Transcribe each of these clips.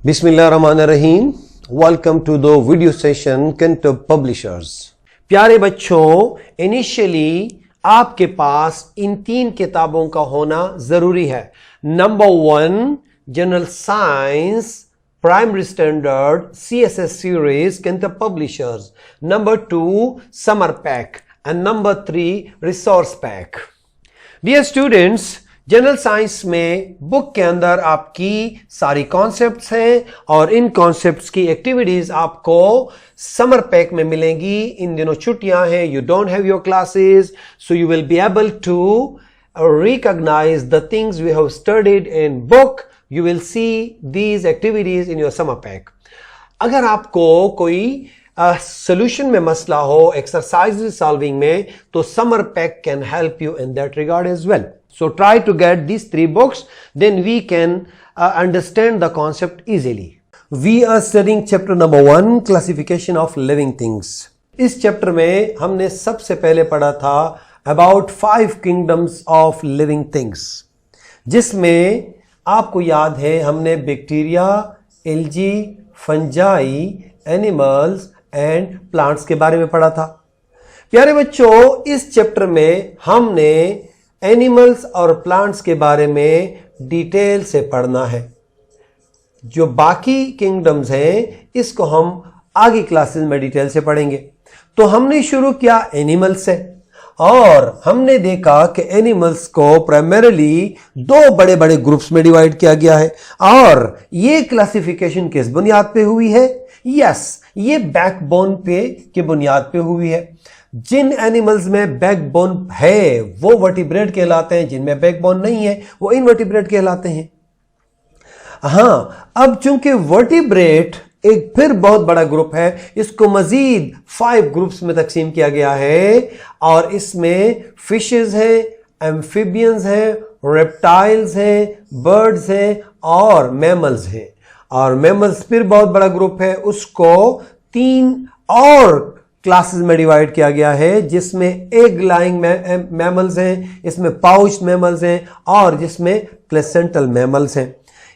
बिस्मिल्लाहिर्रहमानिर्रहीम। Welcome to the video session किंटब publishers. प्यारे बच्चों, इनिशियली आपके पास इन 3 किताबों का होना जरूरी है। Number 1 general science primary standard CSS series किंटब publishers, number 2 summer pack and number 3 resource pack. Dear students, general science में बुक के अंदर आपकी सारी कॉन्सेप्ट्स हैं और इन कॉन्सेप्ट्स की एक्टिविटीज आपको समर पैक में मिलेंगी। इन दिनों छुट्टियां हैं, you don't have your classes, so you will be able to recognize the things we have studied in book. You will see these activities in your summer pack. अगर आपको कोई सोल्यूशन में मसला हो एक्सरसाइज सॉल्विंग में, तो summer pack can help you in that regard as well. So try to get these 3 books, then we can understand the concept easily. We are studying chapter number 1, classification of living things. इस chapter में हमने सबसे पहले पढ़ा था about 5 kingdoms of living things, जिसमें आपको याद है हमने bacteria, algae, fungi, animals and plants के बारे में पढ़ा था. प्यारे बच्चों, इस चैप्टर में हमने एनिमल्स और प्लांट्स के बारे में डिटेल से पढ़ना है. जो बाकी किंगडम्स हैं इसको हम आगे क्लासेस में डिटेल से पढ़ेंगे. तो हमने शुरू किया एनिमल्स से और हमने देखा कि एनिमल्स को प्राइमरीली 2 बड़े बड़े ग्रुप्स में डिवाइड किया गया है. और ये क्लासिफिकेशन किस बुनियाद पे हुई है? यस, ये बैकबोन पे की बुनियाद पे हुई है. जिन एनिमल्स में बैकबोन है वो वर्टिब्रेट कहलाते हैं, जिनमें बैकबोन नहीं है वो इनवर्टिब्रेट कहलाते हैं. हाँ, अब चूंकि वर्टिब्रेट एक फिर बहुत बड़ा ग्रुप है, इसको मजीद 5 ग्रुप्स में तकसीम किया गया है और इसमें फिशेस हैं, एम्फिबियंस हैं, रेप्टाइल्स हैं, बर्ड्स हैं और मैमल्स हैं. और मैमल्स फिर बहुत बड़ा ग्रुप है, उसको 3 और क्लासेस में डिवाइड किया गया है, जिसमें एग लाइंग मैमल्स हैं, इसमें पाउच मैमल्स हैं और जिसमें प्लेसेंटल मैमल्स हैं.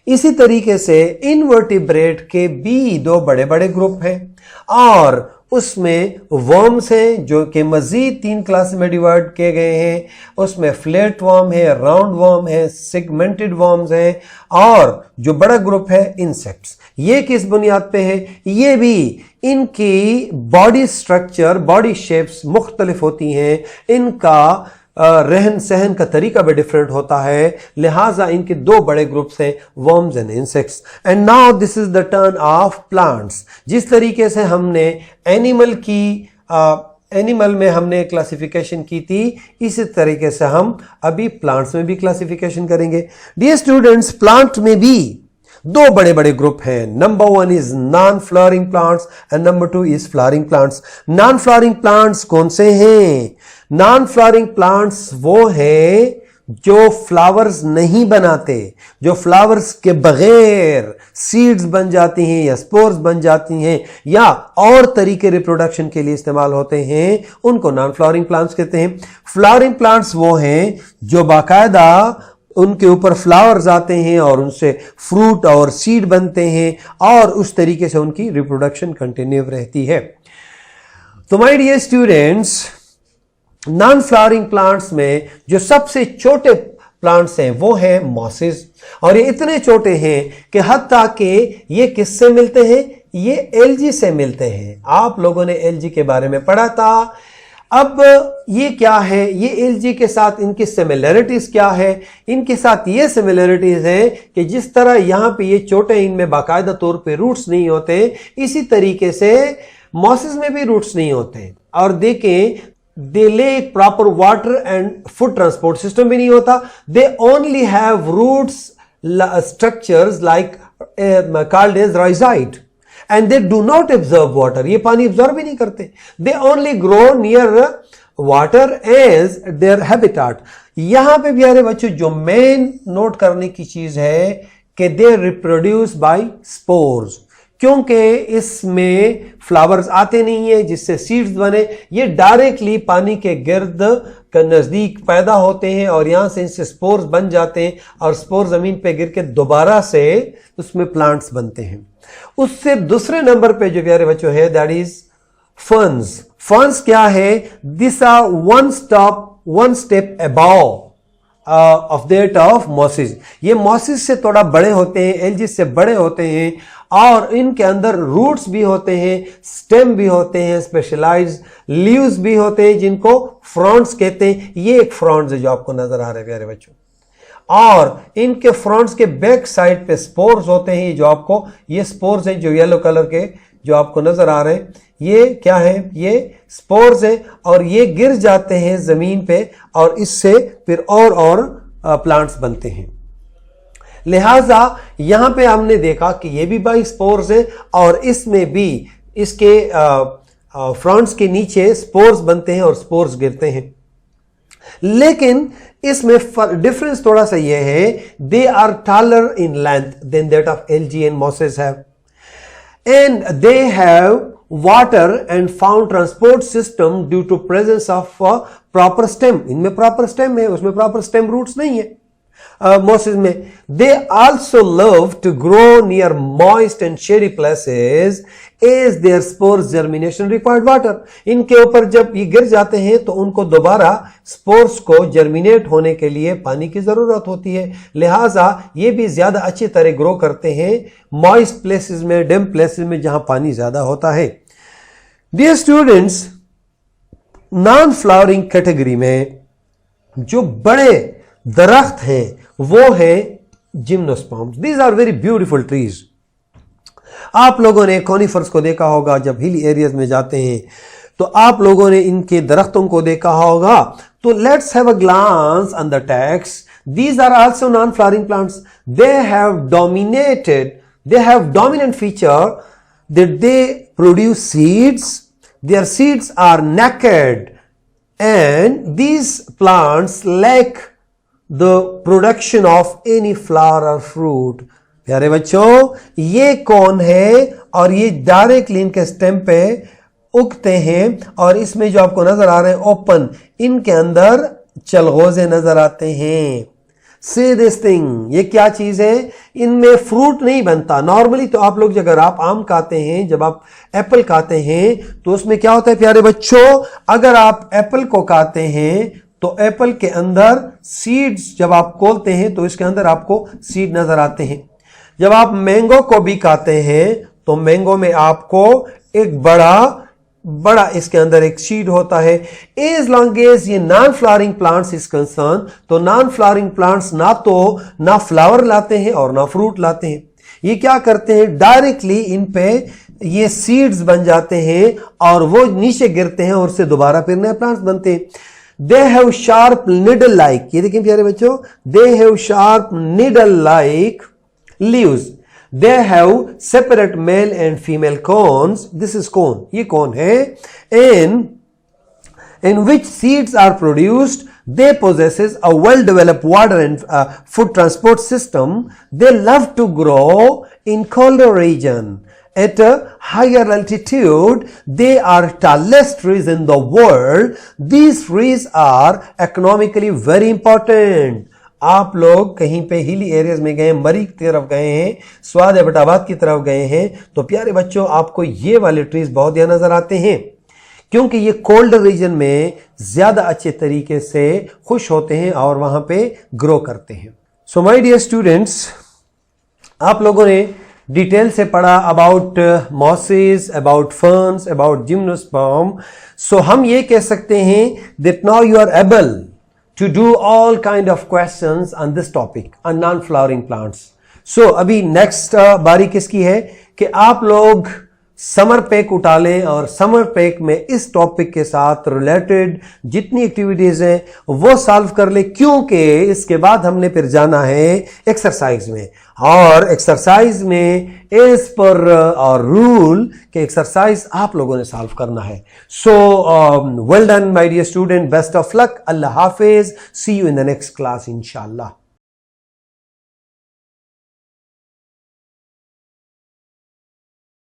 इसी तरीके से इनवर्टिब्रेट के भी 2 बड़े बड़े ग्रुप हैं और उसमें वर्म्स हैं जो कि मजीद 3 क्लास में डिवाइड किए गए हैं. उसमें फ्लैट वर्म है, राउंड वर्म है, सेगमेंटेड वर्म्स हैं और जो बड़ा ग्रुप है इंसेक्ट्स. ये किस बुनियाद पे है? ये भी इनकी बॉडी स्ट्रक्चर, बॉडी शेप्स मुख्तलिफ होती हैं, इनका रहन सहन का तरीका भी डिफरेंट होता है, लिहाजा इनके 2 बड़े ग्रुप्स हैं, worms and insects. And now this is the turn off plants. जिस तरीके से हमने एनिमल में हमने क्लासिफिकेशन की थी, इसी तरीके से हम अभी प्लांट्स में भी क्लासिफिकेशन करेंगे. डियर स्टूडेंट्स, प्लांट में भी 2 बड़े बड़े ग्रुप हैं. Number 1 is non flowering plants and number 2 is flowering plants. Non flowering plants कौन से हैं? नॉन फ्लावरिंग प्लांट्स वो हैं जो फ्लावर्स नहीं बनाते, जो फ्लावर्स के बगैर सीड्स बन जाती हैं या स्पोर्स बन जाती हैं या और तरीके रिप्रोडक्शन के लिए इस्तेमाल होते हैं, उनको नॉन फ्लावरिंग प्लांट्स कहते हैं. फ्लावरिंग प्लांट्स वो हैं जो बाकायदा उनके ऊपर फ्लावर्स आते हैं और उनसे फ्रूट और सीड बनते हैं और उस तरीके से उनकी रिप्रोडक्शन कंटिन्यू रहती है. तो my dear students, non flowering plants में जो सबसे छोटे प्लांट्स हैं वो हैं मॉसेस. और ये इतने छोटे हैं कि हत्ता कि ये किससे मिलते हैं? ये एल्गी से मिलते हैं. आप लोगों ने एल्गी के बारे में पढ़ा था. अब ये क्या है? ये एल्गी के साथ इनकी सिमिलरिटीज क्या है? इनके साथ ये सिमिलरिटीज है कि जिस तरह यहां पे ये छोटे, इनमें बाकायदा तौर पे रूट्स नहीं होते, इसी तरीके से मॉसेस में भी रूट्स नहीं होते. और देखें, they lack proper water and food transport system भी नहीं होता. They only have roots structures like called as rhizide and they do not absorb water. ये पानी absorb भी नहीं करते. They only grow near water as their habitat. यहां पे प्यारे बच्चों जो मेन नोट करने की चीज है कि they reproduce by spores. क्योंकि इसमें फ्लावर्स आते नहीं है जिससे सीड्स बने, ये डायरेक्टली पानी के गिर्द के नजदीक पैदा होते हैं और यहां से इनसे स्पोर्स बन जाते हैं और स्पोर जमीन पे गिर के दोबारा से उसमें प्लांट्स बनते हैं। उससे दूसरे नंबर पे जो प्यारे बच्चों है दैट इज फर्न्स। फर्न्स क्या है? This are one step above of that of mosses. ये मॉसिस से थोड़ा बड़े होते हैं, एल्जिस से बड़े होते हैं और इनके अंदर रूट्स भी होते हैं, स्टेम भी होते हैं, स्पेशलाइज्ड लीव्स भी होते हैं जिनको फ्रॉन्ट्स कहते हैं। ये एक फ्रॉन्ट्स है जो आपको नजर आ रहे हैं प्यारे बच्चों, और इनके फ्रॉन्ट्स के बैक साइड पे स्पोर्स होते हैं जो आपको, ये स्पोर्स हैं जो येलो कलर के जो आपको नजर आ रहे हैं, ये क्या है? ये स्पोर्स है और ये गिर जाते हैं जमीन पे और इससे फिर और प्लांट्स बनते हैं। लिहाजा यहां पे हमने देखा कि ये भी बाई स्पोर्स है और इसमें भी इसके फ्रंट्स के नीचे स्पोर्स बनते हैं और स्पोर्स गिरते हैं। लेकिन इसमें डिफरेंस थोड़ा सा ये है, they are taller in length than that of algae and mosses have, and they have water and found transport system due to presence of proper stem। इनमें proper stem है, उसमें proper stem roots नहीं है mosses में। they also love to grow near moist and shady places as their spores germination required water। इनके ऊपर जब ये गिर जाते हैं तो उनको दोबारा स्पोर्स को जर्मिनेट होने के लिए पानी की जरूरत होती है, लिहाजा ये भी ज्यादा अच्छी तरह ग्रो करते हैं मॉइस्ट प्लेसेस में, डेम प्लेसेस में जहां पानी ज्यादा होता है। Dear students, non flowering category में जो बड़े दरख्त हैं वो है gymnosperms. These are very beautiful trees. आप लोगों ने कॉनिफर्स को देखा होगा, जब हिली एरियाज में जाते हैं तो आप लोगों ने इनके दरख्तों को देखा होगा। तो let's have a glance on the text. These are also non flowering plants. They have dominant feature that they produce seeds. Their seeds are naked and these plants lack the production of any flower or fruit। प्यारे बच्चों, ये कौन है? और ये directly इनके stem पे उगते हैं और इसमें जो आपको नजर आ रहे हैं ओपन, इनके अंदर चलगोजे नजर आते हैं। से दिस थिंग, ये क्या चीज है? इनमें फ्रूट नहीं बनता। नॉर्मली तो आप लोग अगर आप आम खाते हैं, जब आप एप्पल खाते हैं तो उसमें क्या होता है प्यारे बच्चों? अगर आप एप्पल को खाते हैं तो एप्पल के अंदर सीड्स जब आप खोलते हैं तो इसके अंदर आपको सीड नजर आते हैं। जब आप मैंगो को भी खाते हैं तो मैंगो में आपको एक बड़ा इसके अंदर एक सीड होता है। एज लॉन्ग एज ये non flowering plants is concern, तो नॉन फ्लावरिंग प्लांट्स ना फ्लावर लाते हैं और ना फ्रूट लाते हैं। ये क्या करते हैं? डायरेक्टली इन पे ये सीड्स बन जाते हैं और वो नीचे गिरते हैं और उससे दोबारा फिर नए प्लांट्स बनते हैं। They have sharp needle like, ये देखिए प्यारे बच्चों, they have sharp needle like leaves। they have separate male and female cones। this is cone, ये cone है। in which seeds are produced। they possesses a well developed water and food transport system। they love to grow in colder region। at a higher altitude they are tallest trees in the world। these trees are economically very important। आप लोग कहीं पे hilly areas में गए, मरी की तरफ गए हैं, स्वाद एबटाबाद की तरफ गए हैं, तो प्यारे बच्चों आपको ये वाले ट्रीज बहुत ज्यादा नजर आते हैं क्योंकि ये कोल्ड रीजन में ज्यादा अच्छे तरीके से खुश होते हैं और वहां पे ग्रो करते हैं। सो माय डियर स्टूडेंट्स, आप लोगों ने डिटेल से पढ़ा about mosses, about ferns, about gymnosperm. So हम ये कह सकते हैं that now you are able to do all kind of questions on this topic on non-flowering plants। so अभी next बारी किसकी है कि आप लोग समर पैक उठा लें और समर पैक में इस टॉपिक के साथ रिलेटेड जितनी एक्टिविटीज हैं वो सॉल्व कर ले, क्योंकि इसके बाद हमने फिर जाना है एक्सरसाइज में और एक्सरसाइज में एज पर और रूल के एक्सरसाइज आप लोगों ने सॉल्व करना है। So well done my dear student, best of luck, अल्लाह हाफिज, see you in the next class इंशाल्लाह।